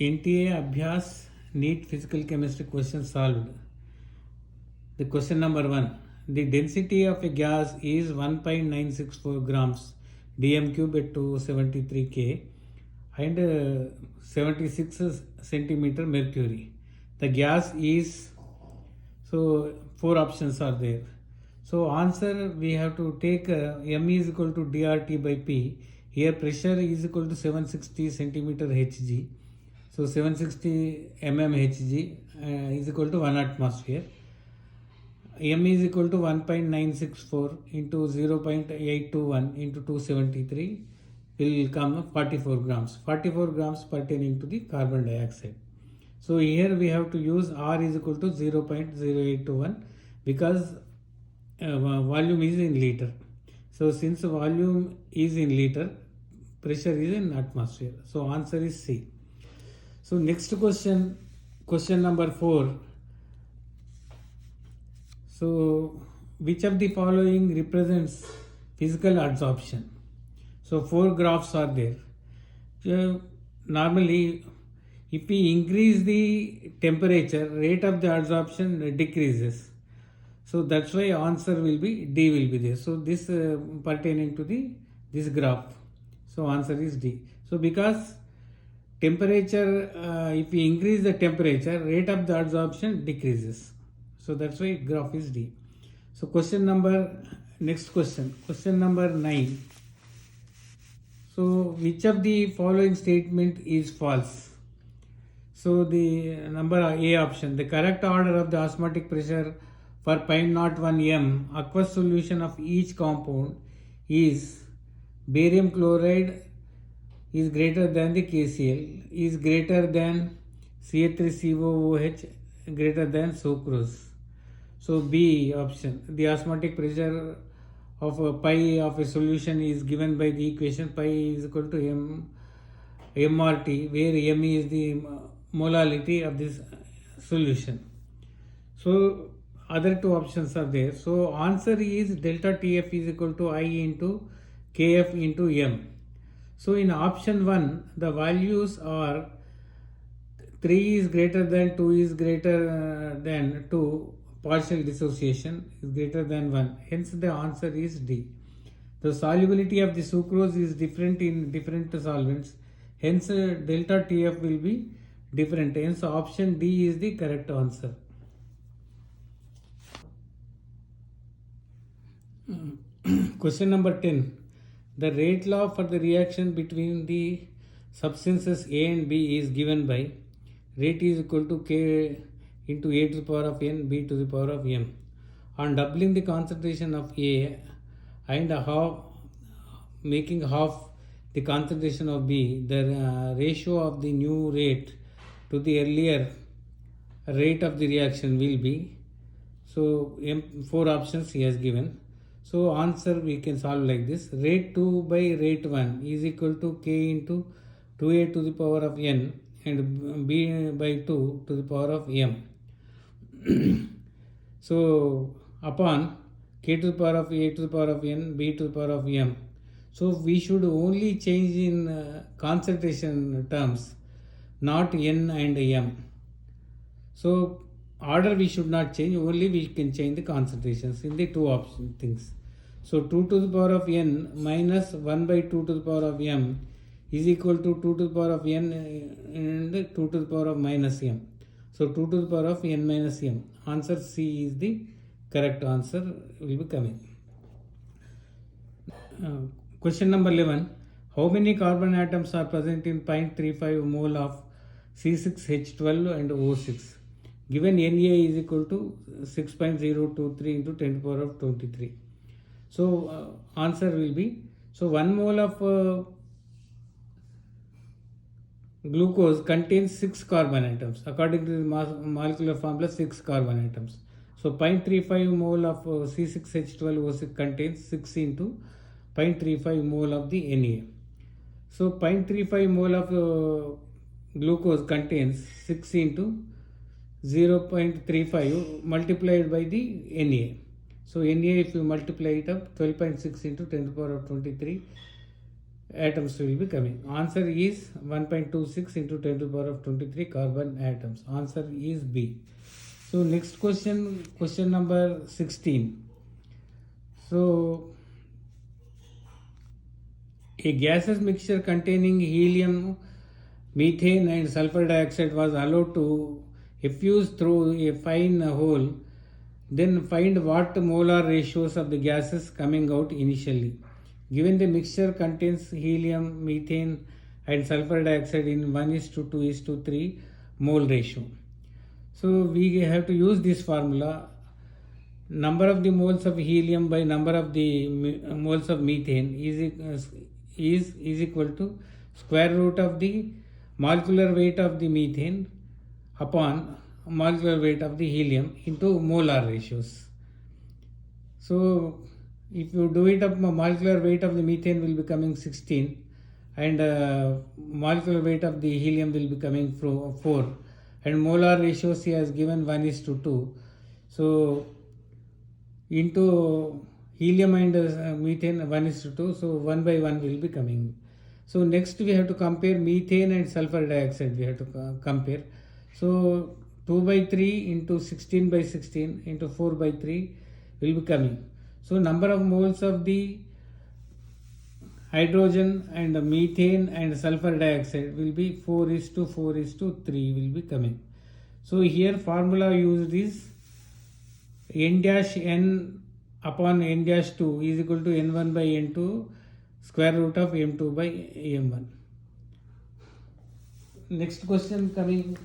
NTA Abhyas NEET Physical Chemistry question solved. The question number 1. The density of a gas is 1.964 grams dm cube at 273 K and 76 centimeter mercury. The gas is, so 4 options are there. So answer we have to take M is equal to dRT by P. Here pressure is equal to 760 centimeter Hg. So 760 mmHg is equal to 1 atmosphere. M is equal to 1.964 into 0.821 into 273 will come 44 grams. 44 grams pertaining to the carbon dioxide. So here we have to use R is equal to 0.0821 because volume is in liter. So since volume is in liter, pressure is in atmosphere. So answer is C. So next question number 4. So which of the following represents physical adsorption? So 4 graphs are there. Normally, if we increase the temperature, rate of the adsorption decreases. So that's why answer will be D will be there. So this pertaining to this graph. So answer is D. So because temperature, if we increase the temperature, rate of the adsorption decreases. So that's why graph is D. So next question number 9. So which of the following statement is false? So the number A option, the correct order of the osmotic pressure for 0.01 m aqueous solution of each compound is barium chloride is greater than the KCl, is greater than CH3COOH, greater than sucrose. So B option, the osmotic pressure of pi of a solution is given by the equation pi is equal to mRT, where m is the molality of this solution. So other 2 options are there. So answer is delta TF is equal to I into KF into m. So in option 1, the values are 3 is greater than 2 is greater than 2, partial dissociation is greater than 1. Hence the answer is D. The solubility of the sucrose is different in different solvents. Hence delta TF will be different. Hence option D is the correct answer. Question number 10. The rate law for the reaction between the substances A and B is given by rate is equal to K into A to the power of n, B to the power of m. On doubling the concentration of A and making half the concentration of B, the ratio of the new rate to the earlier rate of the reaction will be, so 4 options he has given. So answer we can solve like this. Rate 2 by rate 1 is equal to K into 2A to the power of n and B by 2 to the power of m. So upon K to the power of A to the power of n, B to the power of m. So we should only change in concentration terms, not n and m. So order we should not change, only we can change the concentrations in the 2 option things. So 2 to the power of n minus 1 by 2 to the power of m is equal to 2 to the power of n and 2 to the power of minus m. So 2 to the power of n minus m. Answer C is the correct answer will be coming. Question number 11. How many carbon atoms are present in 0.35 mole of C6H12 and O6? Given Na is equal to 6.023 into 10 to the power of 23. So answer will be, so 1 mole of glucose contains 6 carbon atoms. According to the molecular formula, 6 carbon atoms. So 0.35 mole of C6H12O6 contains 6 into 0.35 mole of the Na. So 0.35 mole of glucose contains 6 into 0.35 multiplied by the Na. So Na, if you multiply it up, 12.6 into 10 to the power of 23 atoms will be coming. Answer is 1.26 into 10 to the power of 23 carbon atoms. Answer is B. So next question, question number 16. So a gaseous mixture containing helium, methane and sulfur dioxide was allowed to effuse through a fine hole. Then find what molar ratios of the gases coming out initially. Given the mixture contains helium, methane and sulfur dioxide in 1:2:3 mole ratio. So we have to use this formula. Number of the moles of helium by number of the moles of methane is equal to square root of the molecular weight of the methane upon molecular weight of the helium into molar ratios. So if you do it up, molecular weight of the methane will be coming 16 and molecular weight of the helium will be coming 4 and molar ratios he has given 1:2. So into helium and methane 1:2, so 1 by 1 will be coming. So next we have to compare methane and sulfur dioxide, we have to compare. So 2 by 3 into 16 by 16 into 4 by 3 will be coming. So number of moles of the hydrogen and methane and sulfur dioxide will be 4:4:3 will be coming. So here formula used is n dash n upon n dash 2 is equal to n1 by n2 square root of m2 by m1. Next question coming.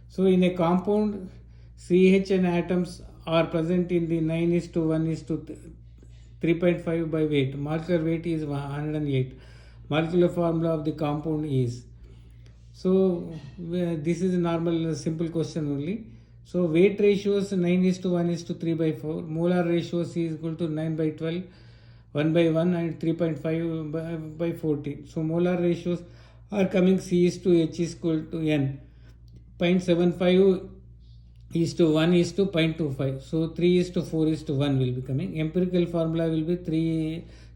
So in a compound, CHN atoms are present in the 9:1:3.5 by weight. Molecular weight is 108. Molecular formula of the compound is. So this is a normal simple question only. So weight ratios 9:1:3 by 4. Molar ratios is equal to 9 by 12, 1 by 1 and 3.5 by 14. So molar ratios are coming C is to H is equal to N. 0.75 is to 1 is to 0.25. So 3 is to 4 is to 1 will be coming. Empirical formula will be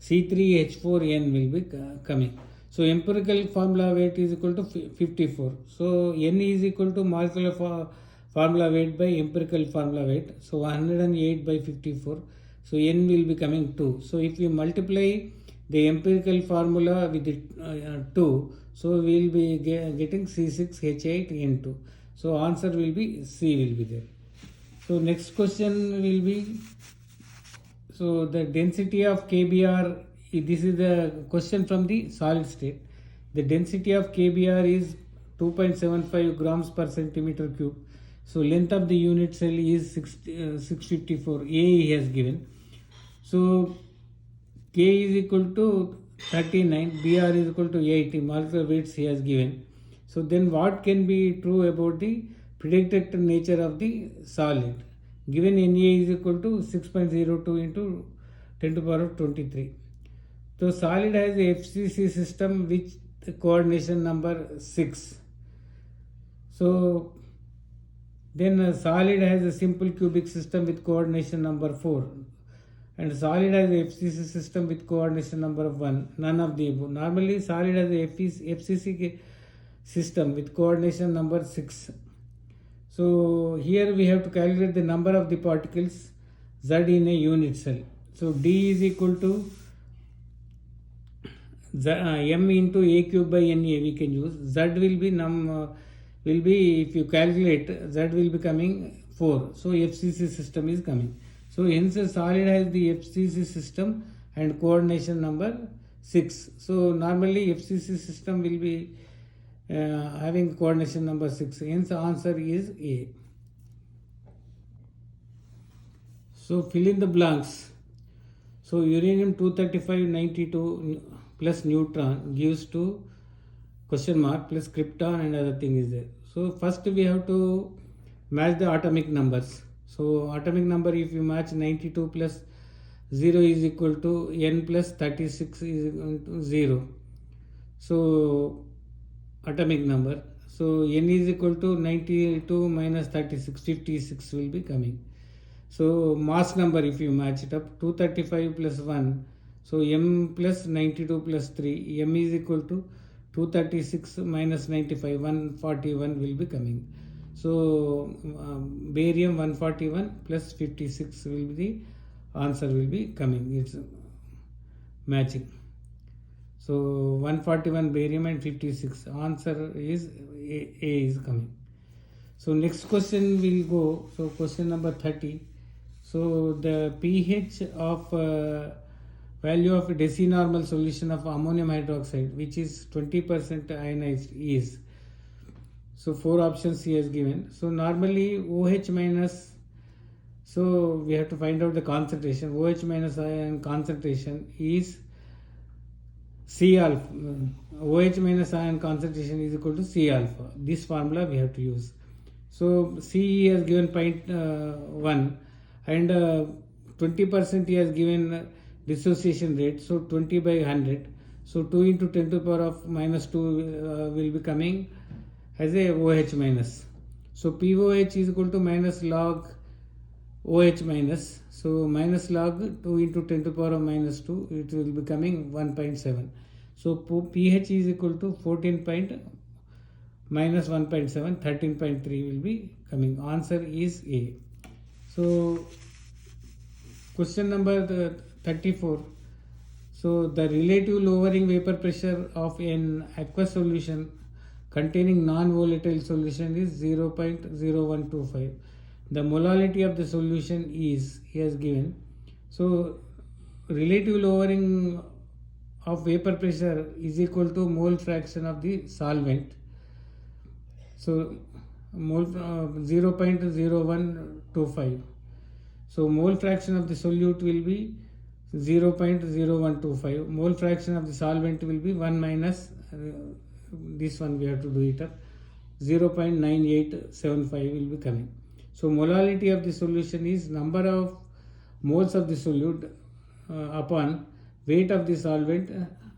C3H4N will be coming. So empirical formula weight is equal to 54. So N is equal to molecular formula weight by empirical formula weight. So 108 by 54. So N will be coming 2. So if we multiply the empirical formula with the 2, so we will be getting C6H8N2. So answer will be C will be there. So next question will be, so the density of KBr, this is the question from the solid state. The density of KBr is 2.75 grams per centimeter cube. So length of the unit cell is 654. A he has given. So K is equal to 39, Br is equal to 80, molecular weights he has given. So then what can be true about the predicted nature of the solid? Given Na is equal to 6.02 into 10 to the power of 23. So solid has a FCC system with the coordination number 6. So then solid has a simple cubic system with coordination number 4. And solid has a FCC system with coordination number of 1. None of the above. Normally solid has a FCC system with coordination number 6. So here we have to calculate the number of the particles Z in a unit cell. So D is equal to M into A cube by Na we can use. Z will be if you calculate, Z will be coming 4. So FCC system is coming. So hence solid has the FCC system and coordination number 6. So normally FCC system will be having coordination number 6. Hence answer is A. So fill in the blanks. So uranium 235-92 plus neutron gives to question mark plus krypton and other thing is there. So first we have to match the atomic numbers. So atomic number, if you match 92 plus 0 is equal to N plus 36 is equal to 0. So atomic number. So N is equal to 92 minus 36, 56 will be coming. So mass number, if you match it up, 235 plus 1, so m plus 92 plus 3, m is equal to 236 minus 95, 141 will be coming. So barium 141 plus 56 will be the answer will be coming. It's matching. So 141 barium and 56. Answer is A is coming. So next question will go. So question number 30. So the pH of value of decinormal solution of ammonium hydroxide, which is 20% ionized, is. So 4 options he has given. So normally OH minus. So we have to find out the concentration. OH minus ion concentration is C alpha. OH minus ion concentration is equal to C alpha. This formula we have to use. So C has given 0.1 and 20% he has given dissociation rate. So 20 by 100. So 2 into 10 to the power of minus 2 will be coming as a OH minus. So POH is equal to minus log OH minus. So minus log 2 into 10 to the power of minus 2, it will be coming 1.7. So pH is equal to 14 minus 1.7, 13.3 will be coming. Answer is A. So question number 34. So the relative lowering vapor pressure of an aqueous solution containing non-volatile solution is 0.0125. The molality of the solution is, he has given. So relative lowering of vapor pressure is equal to mole fraction of the solvent. So mole 0.0125. So mole fraction of the solute will be 0.0125. Mole fraction of the solvent will be 1 minus this one we have to do it up, 0.9875 will be coming. So molality of the solution is number of moles of the solute upon weight of the solvent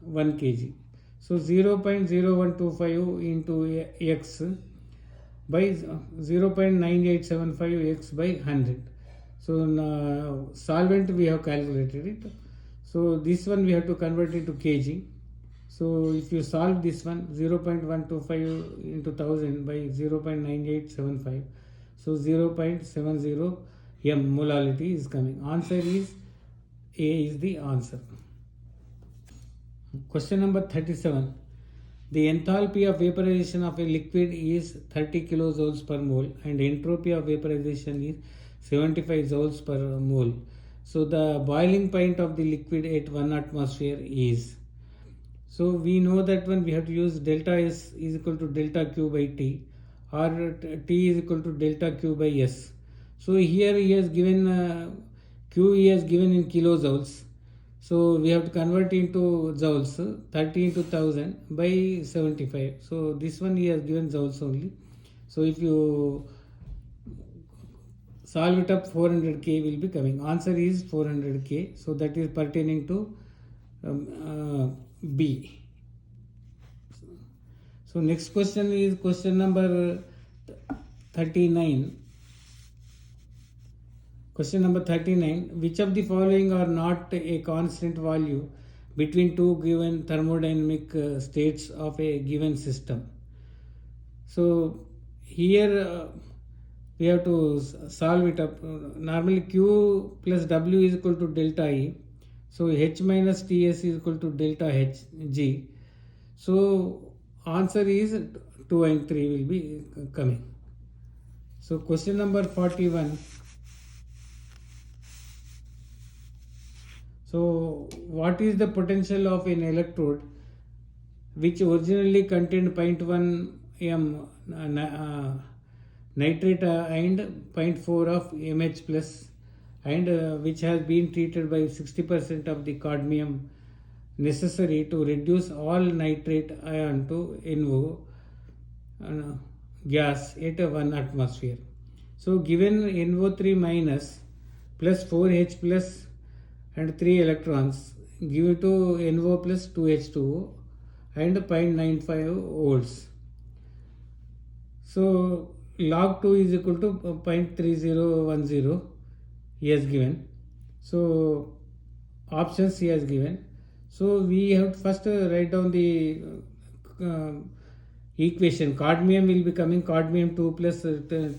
1 kg. So 0.0125 into x by 0.9875 x by 100. So solvent we have calculated it. So this one we have to convert into kg. So if you solve this one, 0.125 into 1000 by 0.9875, so 0.70 m molality is coming. Answer is A is the answer. Question number 37. The enthalpy of vaporization of a liquid is 30 kilojoules per mole and entropy of vaporization is 75 joules per mole. So the boiling point of the liquid at 1 atmosphere is. So we know that when we have to use delta S is equal to delta Q by T, or T is equal to delta Q by S. So here he has given Q he has given in kilojoules. So we have to convert into joules, 30 into 1000 by 75. So this one he has given joules only. So if you solve it up, 400 K will be coming. Answer is 400 K. So that is pertaining to B. So next question is question number 39. Question number 39. Which of the following are not a constant value between two given thermodynamic states of a given system? So here we have to solve it up. Normally Q plus W is equal to delta E. So H minus Ts is equal to delta Hg. So answer is 2 and 3 will be coming. So question number 41. So what is the potential of an electrode which originally contained 0.1 m nitrate and 0.4 of Mh plus, and which has been treated by 60% of the cadmium necessary to reduce all nitrate ion to NO gas at 1 atmosphere. So given NO3 minus plus 4H plus and 3 electrons give to NO plus 2H2O and 0.95 volts. So log 2 is equal to 0.3010. he has given. So options he has given. So we have to first write down the equation. Cadmium will be coming cadmium 2 plus 2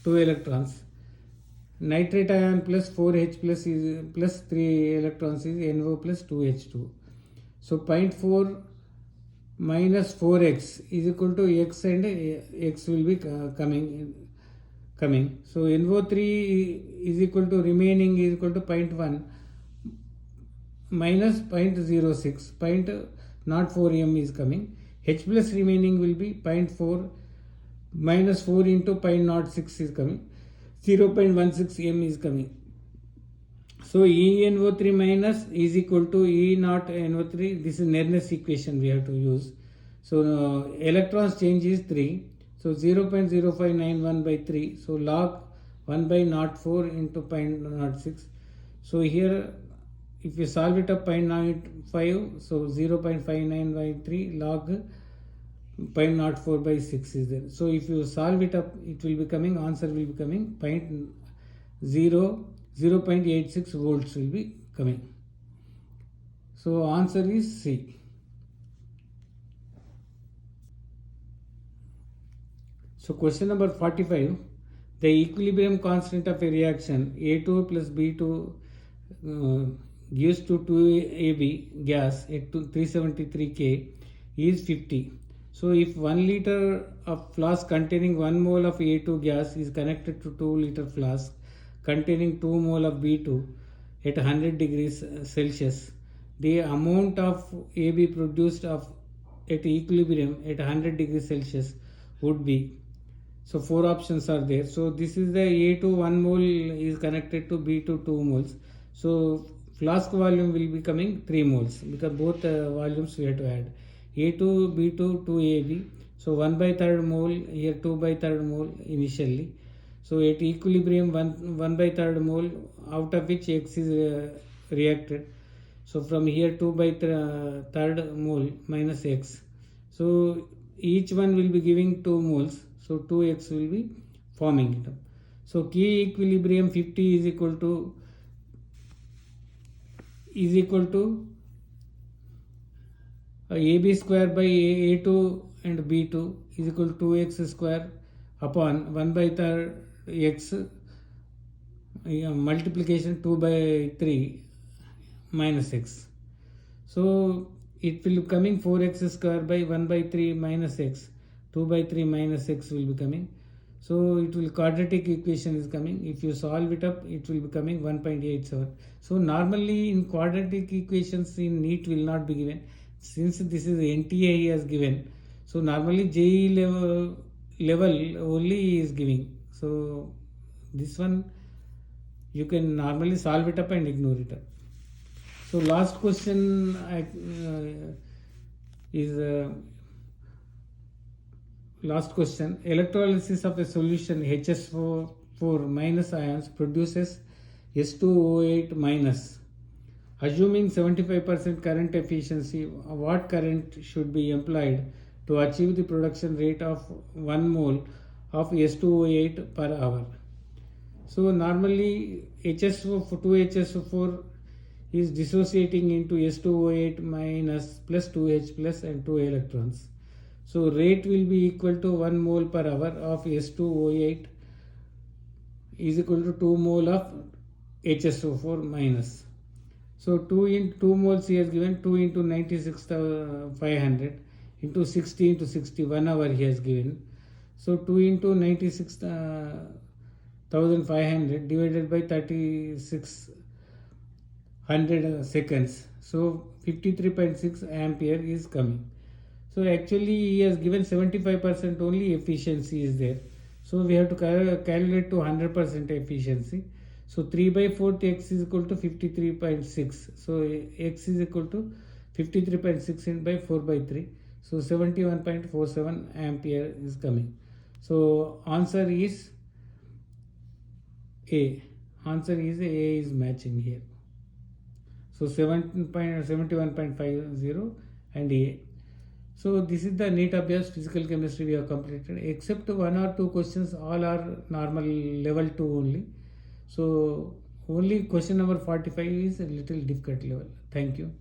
electrons. Nitrate ion plus 4H plus is plus 3 electrons is NO plus 2H2. So 0.4 minus 4x is equal to x, and x will be coming. So NO3 is equal to remaining is equal to 0.1 minus 0.06, 0.04 m is coming. H plus remaining will be 0.4 minus 4 into 0.06 is coming. 0.16 m is coming. So ENO3 minus is equal to E naught NO3. This is Nernes equation we have to use. So electrons change is 3. So 0.0591 by 3. So log 1 by 0.4 into 0.06. So here if you solve it up 0.95, so 0.59 by 3 log 0.04 by 6 is there. So if you solve it up, it will be coming, answer will be coming 0.86 volts will be coming. So answer is C. So question number 45, the equilibrium constant of a reaction A2 plus B2 gives to 2AB gas at 373 K is 50. So if 1 liter of flask containing 1 mole of A2 gas is connected to 2 liter flask containing 2 mole of B2 at 100 degrees Celsius, the amount of AB produced at equilibrium at 100 degrees Celsius would be. So 4 options are there. So this is the A2 1 mole is connected to B2 2 moles. So flask volume will be coming 3 moles because both volumes we have to add. A2, B2, 2AB. So 1 by 3rd mole, here 2 by 3rd mole initially. So at equilibrium 1 by 3rd mole, out of which X is reacted. So from here 2 by 3rd mole minus X. So each one will be giving 2 moles. So 2X will be forming it up. So K equilibrium 50 is equal to AB square by A2 and B2 is equal to 2x square upon 1 by 3rd x multiplication 2 by 3 minus x. So it will be coming 4x square by 1 by 3 minus x. 2 by 3 minus x will be coming. So it will quadratic equation is coming. If you solve it up, it will be coming 1.87. So normally in quadratic equations in NEET will not be given. Since this is NTA has given, so normally JE level only is giving. So this one you can normally solve it up and ignore it up. So last question is last question. Electrolysis of a solution HSO4 minus ions produces S2O8 minus. Assuming 75% current efficiency, what current should be employed to achieve the production rate of 1 mole of S2O8 per hour? So normally HSO4 is dissociating into S2O8 minus plus 2H plus and 2 electrons. So rate will be equal to 1 mole per hour of S2O8 is equal to 2 mole of HSO4 minus. So 2 moles he has given 2 into 96,500 into 60 into 60 1 hour he has given. So 2 into 96,500 divided by 3600 seconds. So 53.6 ampere is coming. So actually he has given 75% only efficiency is there. So we have to calculate to 100% efficiency. So 3 by 4th x is equal to 53.6. So x is equal to 53.6 in by 4 by 3. So 71.47 ampere is coming. So answer is A. Answer is A is matching here. So 71.50 and A. So this is the NEET Abhyas physical chemistry we have completed. Except 1 or 2 questions, all are normal level 2 only. So Only question number 45 is a little difficult level. Thank you.